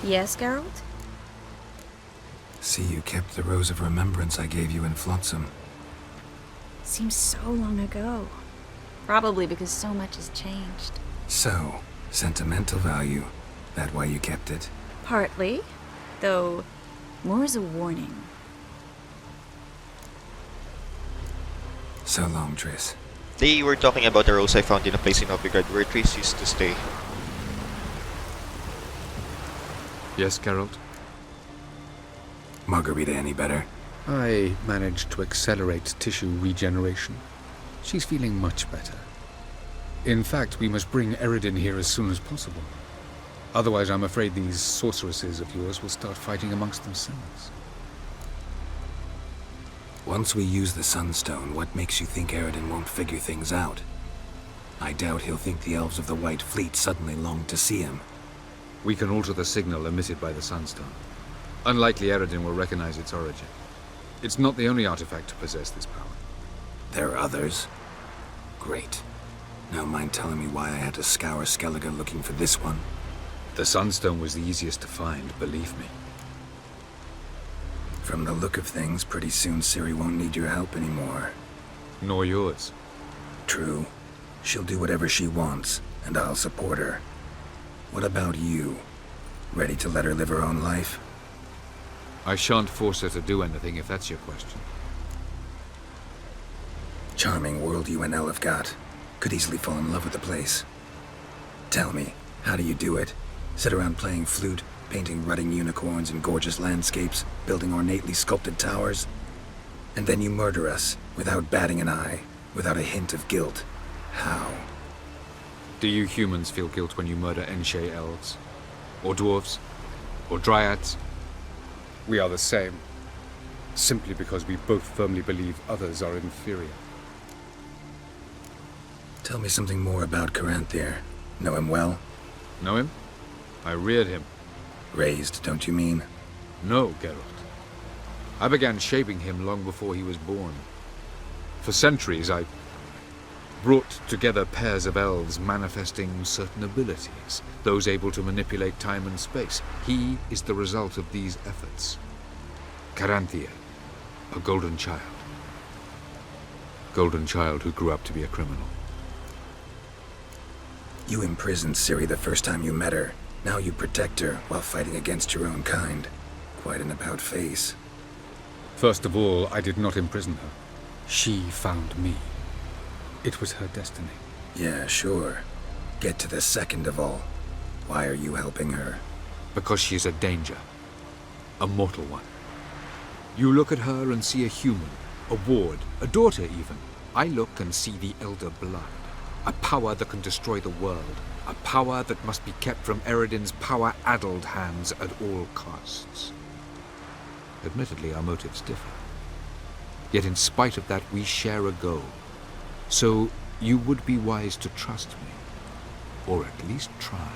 Yes, Geralt? See, you kept the Rose of Remembrance I gave you in Flotsam. Seems so long ago. Probably because so much has changed. So, sentimental value. That why you kept it? Partly. Though, more as a warning. So long, Triss. They were talking about the rose I found in a place in Novigrad where Triss used to stay. Yes, Geralt? Margarita any better? I managed to accelerate tissue regeneration. She's feeling much better. In fact, we must bring Eredin here as soon as possible. Otherwise, I'm afraid these sorceresses of yours will start fighting amongst themselves. Once we use the Sunstone, what makes you think Eredin won't figure things out? I doubt he'll think the Elves of the White Fleet suddenly longed to see him. We can alter the signal emitted by the Sunstone. Unlikely Eredin will recognize its origin. It's not the only artifact to possess this power. There are others? Great. Now mind telling me why I had to scour Skellige looking for this one? The Sunstone was the easiest to find, believe me. From the look of things, pretty soon Ciri won't need your help anymore. Nor yours. True. She'll do whatever she wants, and I'll support her. What about you? Ready to let her live her own life? I shan't force her to do anything if that's your question. Charming world you and Elle have got. Could easily fall in love with the place. Tell me, how do you do it? Sit around playing flute, painting rutting unicorns in gorgeous landscapes, building ornately sculpted towers? And then you murder us, without batting an eye, without a hint of guilt. How? Do you humans feel guilt when you murder Enshe elves? Or dwarves? Or dryads? We are the same. Simply because we both firmly believe others are inferior. Tell me something more about Caranthir. Know him well? Know him? I reared him. Raised, don't you mean? No, Geralt. I began shaping him long before he was born. For centuries, I brought together pairs of elves manifesting certain abilities, those able to manipulate time and space. He is the result of these efforts. Caranthir, a golden child. Golden child who grew up to be a criminal. You imprisoned Ciri the first time you met her. Now you protect her while fighting against your own kind. Quite an about-face. First of all, I did not imprison her. She found me. It was her destiny. Yeah, sure. Get to the second of all. Why are you helping her? Because she is a danger. A mortal one. You look at her and see a human, a ward, a daughter even. I look and see the Elder Blood. A power that can destroy the world. A power that must be kept from Eredin's power-addled hands at all costs. Admittedly, our motives differ. Yet in spite of that, we share a goal. So, you would be wise to trust me. Or at least try.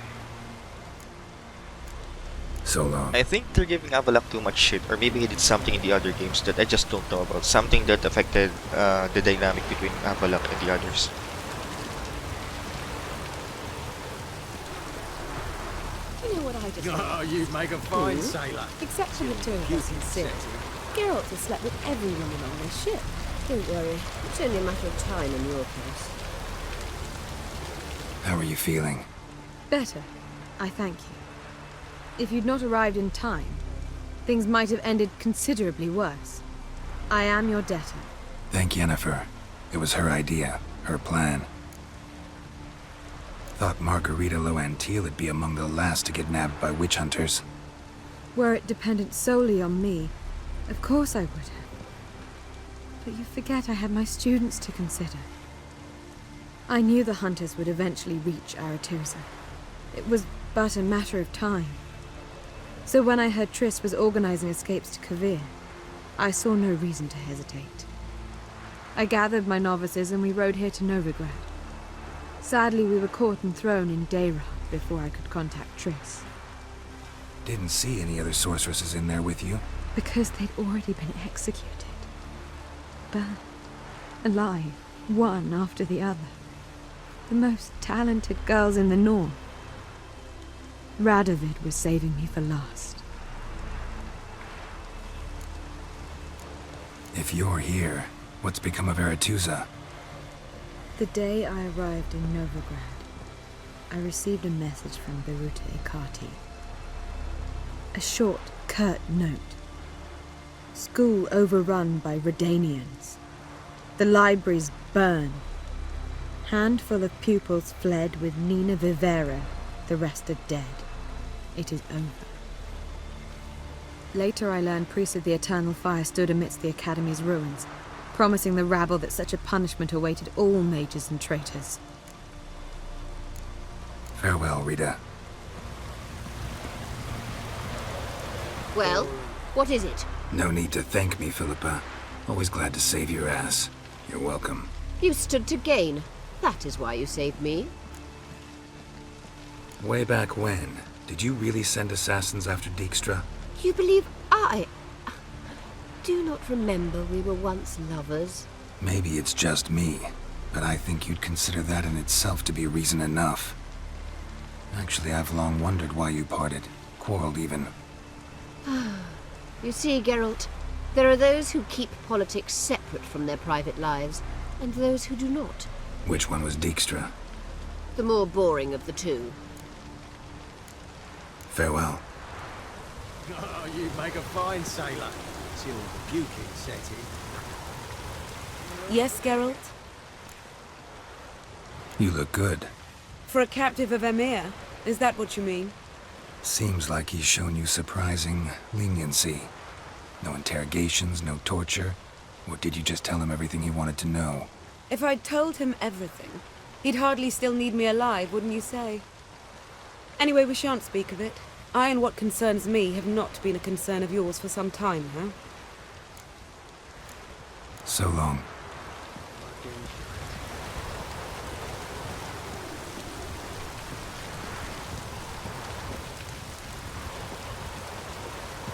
So long. I think they're giving Avallac'h too much shit, or maybe he did something in the other games that I just don't know about. Something that affected the dynamic between Avallac'h and the others. You know what I just Oh, you'd make a fine sailor. Except for the two of us in Ciri. Geralt has slept with every woman on this ship. Don't worry, it's only a matter of time in your case. How are you feeling? Better, I thank you. If you'd not arrived in time, things might have ended considerably worse. I am your debtor. Thank Yennefer. It was her idea, her plan. Thought Margarita laux-antille would be among the last to get nabbed by witch hunters. Were it dependent solely on me, of course I would have. But you forget I had my students to consider. I knew the hunters would eventually reach Aretusa. It was but a matter of time. So when I heard Triss was organizing escapes to Kovir, I saw no reason to hesitate. I gathered my novices and we rode here to Novigrad. Sadly, we were caught and thrown in Dayrah before I could contact Triss. Didn't see any other sorceresses in there with you? Because they'd already been executed. Burned. Alive. One after the other. The most talented girls in the North. Radovid was saving me for last. If you're here, what's become of Aretusa? The day I arrived in Novigrad, I received a message from Beruta Ikati. A short, curt note. School overrun by Redanians. The libraries burned. Handful of pupils fled with Nina Vivera, the rest are dead. It is over. Later I learned priests of the Eternal Fire stood amidst the Academy's ruins, promising the rabble that such a punishment awaited all mages and traitors. Farewell, Rita. Well, what is it? No need to thank me, Philippa. Always glad to save your ass. You're welcome. You stood to gain. That is why you saved me. Way back when, did you really send assassins after Dijkstra? You believe I... Do not remember we were once lovers? Maybe it's just me, but I think you'd consider that in itself to be reason enough. Actually, I've long wondered why you parted. Quarreled even. You see, Geralt, there are those who keep politics separate from their private lives, and those who do not. Which one was Dijkstra? The more boring of the two. Farewell. Oh, you make a fine sailor. Till the buking set in. Yes, Geralt? You look good. For a captive of Emir? Is that what you mean? Seems like he's shown you surprising leniency. No interrogations, no torture. Or did you just tell him everything he wanted to know? If I'd told him everything, he'd hardly still need me alive, wouldn't you say? Anyway, we shan't speak of it. I and what concerns me have not been a concern of yours for some time now. So long.